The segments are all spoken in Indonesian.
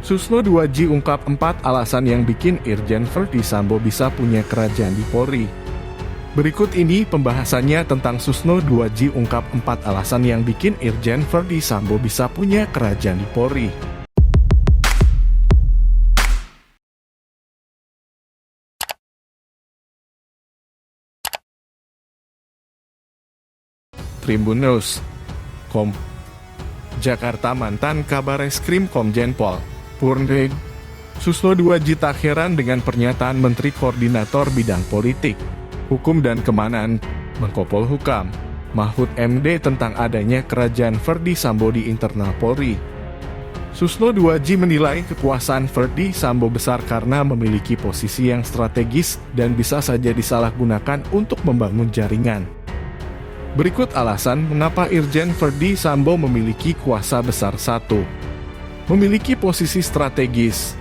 Susno 2J ungkap 4 alasan yang bikin Irjen Verdi Sambo bisa punya kerajaan di Polri. Berikut ini pembahasannya tentang Susno 2J ungkap 4 alasan yang bikin Irjen Verdi Sambo bisa punya kerajaan di Polri. Tribunnews.com. Jakarta, mantan Kabareskrim Komjen Pol Purnreg Susno 2J tak heran dengan pernyataan Menteri Koordinator Bidang Politik, Hukum dan Keamanan, Menko Polhukam, Mahfud MD tentang adanya kerajaan Verdi Sambo di internal Polri. Susno 2J menilai kekuasaan Verdi Sambo besar karena memiliki posisi yang strategis dan bisa saja disalahgunakan untuk membangun jaringan. Berikut alasan mengapa Irjen Verdi Sambo memiliki kuasa besar. 1. Memiliki posisi strategis.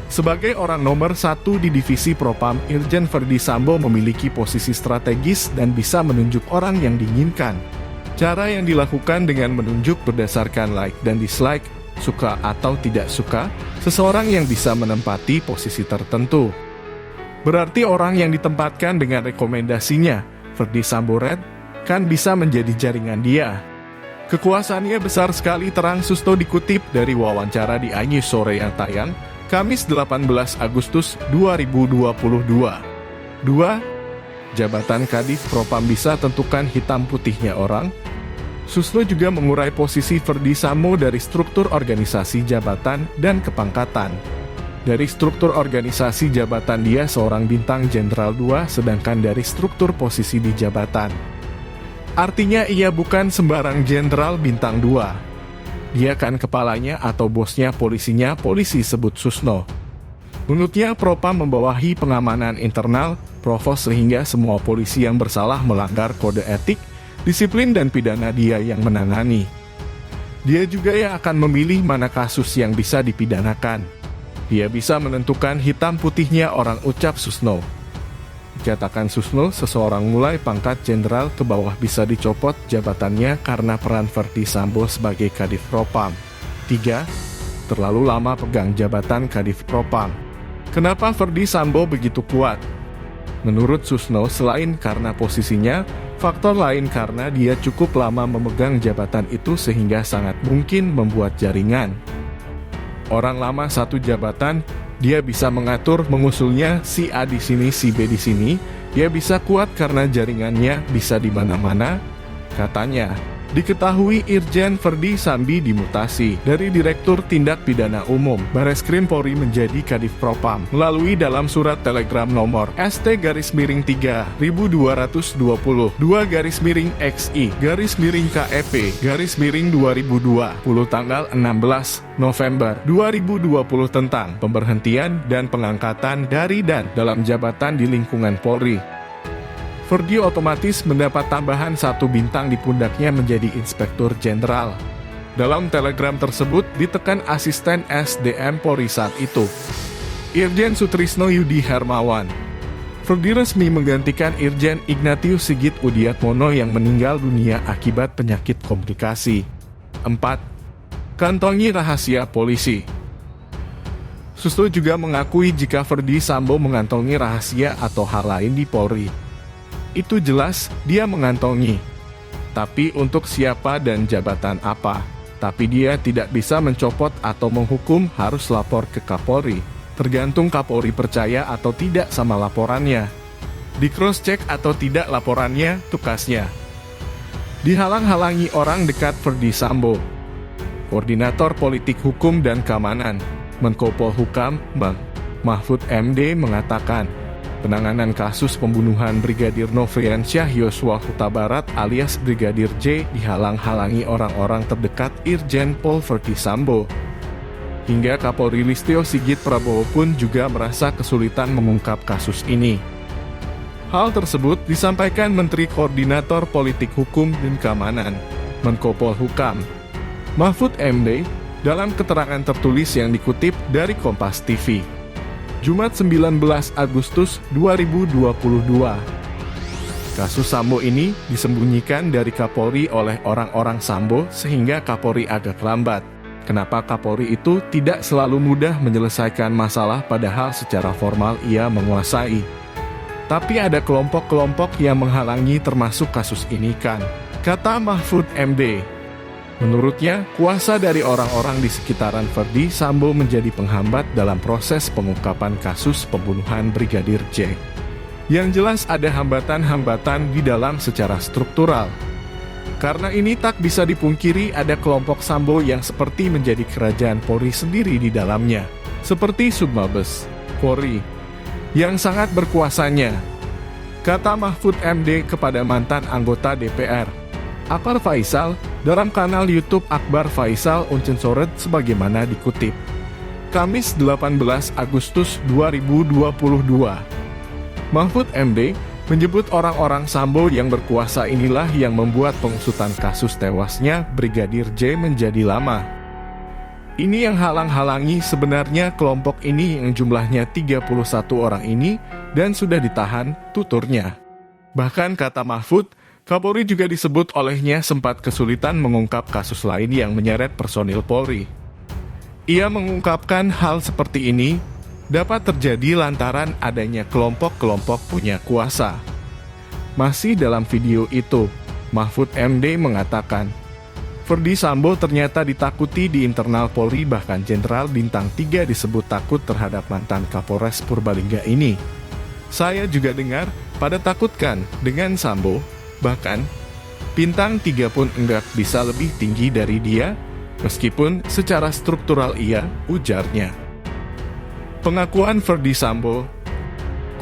Sebagai orang nomor 1 di divisi Propam, Irjen Verdi Sambo memiliki posisi strategis dan bisa menunjuk orang yang diinginkan. Cara yang dilakukan dengan menunjuk berdasarkan like dan dislike, suka atau tidak suka, seseorang yang bisa menempati posisi tertentu. Berarti orang yang ditempatkan dengan rekomendasinya, Verdi Sambo Red, kan bisa menjadi jaringan dia. Kekuasaannya besar sekali, terang Susno dikutip dari wawancara di Ainews Sore yang tayang, Kamis 18 Agustus 2022. 2. Jabatan Kadif Propam bisa tentukan hitam putihnya orang. Susno juga mengurai posisi Verdi Sambo dari struktur organisasi jabatan dan kepangkatan. Dari struktur organisasi jabatan dia seorang bintang jenderal 2, sedangkan dari struktur posisi di jabatan, artinya ia bukan sembarang jenderal bintang 2. Dia kan kepalanya atau bosnya polisinya, polisi sebut Susno. Menurutnya Propam membawahi pengamanan internal, Provos, sehingga semua polisi yang bersalah melanggar kode etik, disiplin dan pidana dia yang menangani. Dia juga yang akan memilih mana kasus yang bisa dipidanakan. Dia bisa menentukan hitam putihnya orang, ucap Susno. Dikatakan Susno, seseorang mulai pangkat jenderal ke bawah bisa dicopot jabatannya karena peran Verdi Sambo sebagai Kadif Propam. 3. Terlalu lama pegang jabatan Kadif Propam. Kenapa Verdi Sambo begitu kuat? Menurut Susno, selain karena posisinya, faktor lain karena dia cukup lama memegang jabatan itu sehingga sangat mungkin membuat jaringan. Orang lama satu jabatan, dia bisa mengatur mengusulnya si A di sini, si B di sini. Dia bisa kuat karena jaringannya bisa di mana-mana, katanya. Diketahui Irjen Verdi Sambo dimutasi dari Direktur Tindak Pidana Umum Bareskrim Polri menjadi Kadif Propam melalui dalam surat telegram nomor ST-32-XI-KEP-2020 tanggal 16 November 2020 tentang pemberhentian dan pengangkatan dari dan dalam jabatan di lingkungan Polri. Verdi otomatis mendapat tambahan 1 bintang di pundaknya menjadi Inspektur Jenderal. Dalam telegram tersebut ditekan asisten SDM Polri saat itu, Irjen Sutrisno Yudi Hermawan. Verdi resmi menggantikan Irjen Ignatius Sigit Udiatmono yang meninggal dunia akibat penyakit komunikasi. 4. Kantongi rahasia polisi. Susno juga mengakui jika Verdi Sambo mengantongi rahasia atau hal lain di Polri. Itu jelas dia mengantongi. Tapi untuk siapa dan jabatan apa? Tapi dia tidak bisa mencopot atau menghukum, harus lapor ke Kapolri. Tergantung Kapolri percaya atau tidak sama laporannya. Di cross check atau tidak laporannya, tukasnya. Dihalang-halangi orang dekat Verdi Sambo. Koordinator Politik Hukum dan Keamanan, Menko Polhukam, Bang Mahfud MD mengatakan, penanganan kasus pembunuhan Brigadir Nofriansyah Yosua Huta Barat alias Brigadir J dihalang-halangi orang-orang terdekat Irjen Pol Verdi Sambo. Hingga Kapolri Listio Sigit Prabowo pun juga merasa kesulitan mengungkap kasus ini. Hal tersebut disampaikan Menteri Koordinator Politik Hukum dan Keamanan, Menko Polhukam, Mahfud MD, dalam keterangan tertulis yang dikutip dari Kompas TV. Jumat 19 Agustus 2022. Kasus Sambo ini disembunyikan dari Kapolri oleh orang-orang Sambo sehingga Kapolri agak lambat. kenapa Kapolri itu tidak selalu mudah menyelesaikan masalah padahal secara formal ia menguasai. Tapi ada kelompok-kelompok yang menghalangi termasuk kasus ini kan, kata Mahfud MD. Menurutnya, kuasa dari orang-orang di sekitaran Ferdy Sambo menjadi penghambat dalam proses pengungkapan kasus pembunuhan Brigadir J. Yang jelas ada hambatan-hambatan di dalam secara struktural. Karena ini tak bisa dipungkiri ada kelompok Sambo yang seperti menjadi kerajaan Polri sendiri di dalamnya. Seperti Submabes Polri yang sangat berkuasanya, kata Mahfud MD kepada mantan anggota DPR Akbar Faisal dalam kanal YouTube Akbar Faisal Uncensored sebagaimana dikutip. Kamis 18 Agustus 2022. Mahfud MD menyebut orang-orang Sambo yang berkuasa inilah yang membuat pengusutan kasus tewasnya Brigadir J menjadi lama. Ini yang halang-halangi sebenarnya kelompok ini yang jumlahnya 31 orang ini dan sudah ditahan, tuturnya. Bahkan kata Mahfud, Kapolri juga disebut olehnya sempat kesulitan mengungkap kasus lain yang menyeret personil Polri. Ia mengungkapkan hal seperti ini dapat terjadi lantaran adanya kelompok-kelompok punya kuasa. Masih dalam video itu, Mahfud MD mengatakan, Ferdy Sambo ternyata ditakuti di internal Polri, bahkan Jenderal Bintang 3 disebut takut terhadap mantan Kapolres Purbalingga ini. Saya juga dengar pada takutkan dengan Sambo, bahkan Bintang 3 pun enggak bisa lebih tinggi dari dia, meskipun secara struktural iya, ujarnya. Pengakuan Ferdy Sambo,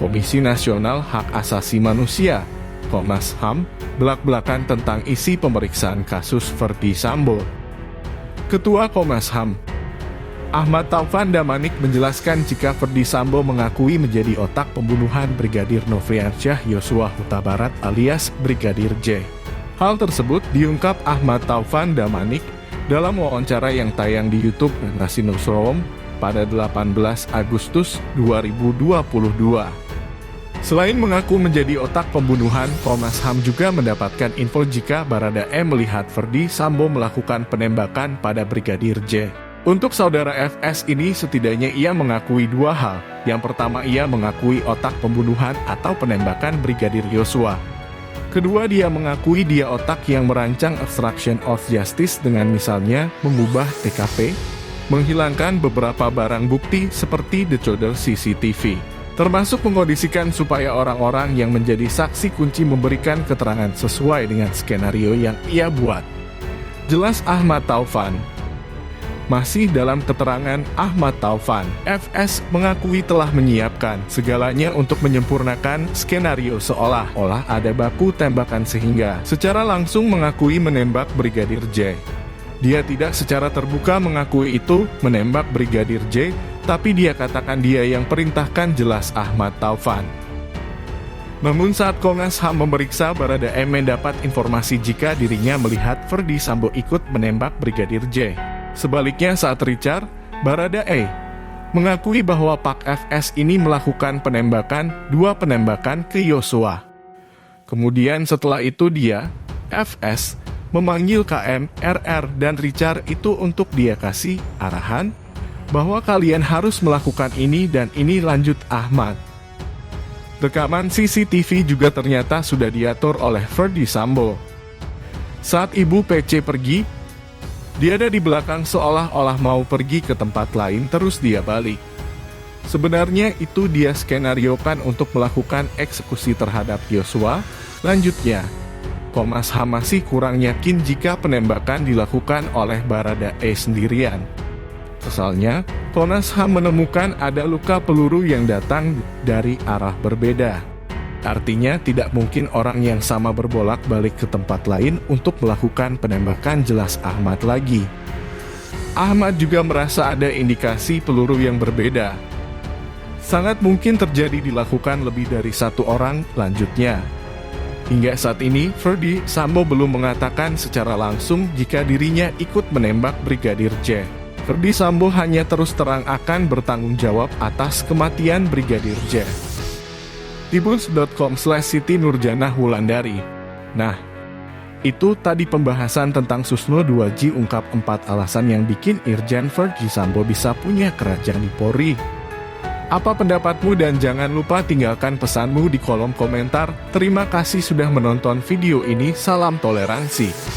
Komisi Nasional Hak Asasi Manusia, Komnas HAM, belak-belakan tentang isi pemeriksaan kasus Ferdy Sambo. Ketua Komnas HAM, Ahmad Taufan Damanik menjelaskan jika Ferdy Sambo mengakui menjadi otak pembunuhan Brigadir Nofriansyah Yosua Huta Barat alias Brigadir J. Hal tersebut diungkap Ahmad Taufan Damanik dalam wawancara yang tayang di YouTube Narasi Newsroom pada 18 Agustus 2022. Selain mengaku menjadi otak pembunuhan, Komnas HAM juga mendapatkan info jika Baradae melihat Ferdy Sambo melakukan penembakan pada Brigadir J. Untuk saudara FS ini setidaknya ia mengakui dua hal. Yang pertama, ia mengakui otak pembunuhan atau penembakan Brigadir Yosua. Kedua, dia mengakui dia otak yang merancang obstruction of justice dengan misalnya mengubah TKP, menghilangkan beberapa barang bukti seperti decoder CCTV. Termasuk mengondisikan supaya orang-orang yang menjadi saksi kunci memberikan keterangan sesuai dengan skenario yang ia buat. Jelas Ahmad Taufan. Masih dalam keterangan Ahmad Taufan, FS mengakui telah menyiapkan segalanya untuk menyempurnakan skenario seolah-olah ada baku tembakan sehingga secara langsung mengakui menembak Brigadir J. Dia tidak secara terbuka mengakui itu menembak Brigadir J, tapi dia katakan dia yang perintahkan, jelas Ahmad Taufan. Namun saat Komnas HAM memeriksa, Baradae mendapat informasi jika dirinya melihat Ferdy Sambo ikut menembak Brigadir J. Sebaliknya saat Richard, Baradae mengakui bahwa Pak FS ini melakukan dua penembakan ke Yosua. Kemudian setelah itu dia, FS, memanggil KM, RR, dan Richard itu untuk dia kasih arahan bahwa kalian harus melakukan ini dan ini, lanjut Ahmad. Rekaman CCTV juga ternyata sudah diatur oleh Ferdy Sambo. Saat ibu PC pergi, dia ada di belakang seolah-olah mau pergi ke tempat lain terus dia balik. Sebenarnya itu dia skenariokan untuk melakukan eksekusi terhadap Yosua. Lanjutnya, Komnas HAM masih kurang yakin jika penembakan dilakukan oleh Baradae sendirian. Pasalnya, Komnas HAM menemukan ada luka peluru yang datang dari arah berbeda. Artinya tidak mungkin orang yang sama berbolak-balik ke tempat lain untuk melakukan penembakan, jelas Ahmad lagi. Ahmad juga merasa ada indikasi peluru yang berbeda. Sangat mungkin terjadi dilakukan lebih dari satu orang, lanjutnya. Hingga saat ini, Ferdy Sambo belum mengatakan secara langsung jika dirinya ikut menembak Brigadir J. Ferdy Sambo hanya terus terang akan bertanggung jawab atas kematian Brigadir J. Tribun.com/Siti Nurjanah Wulandari. Nah, Itu tadi pembahasan tentang Susno 2J ungkap 4 alasan yang bikin Irjen Verdi Sambo bisa punya kerajaan di Polri. Apa pendapatmu dan jangan lupa tinggalkan pesanmu di kolom komentar. Terima kasih sudah menonton video ini, salam toleransi.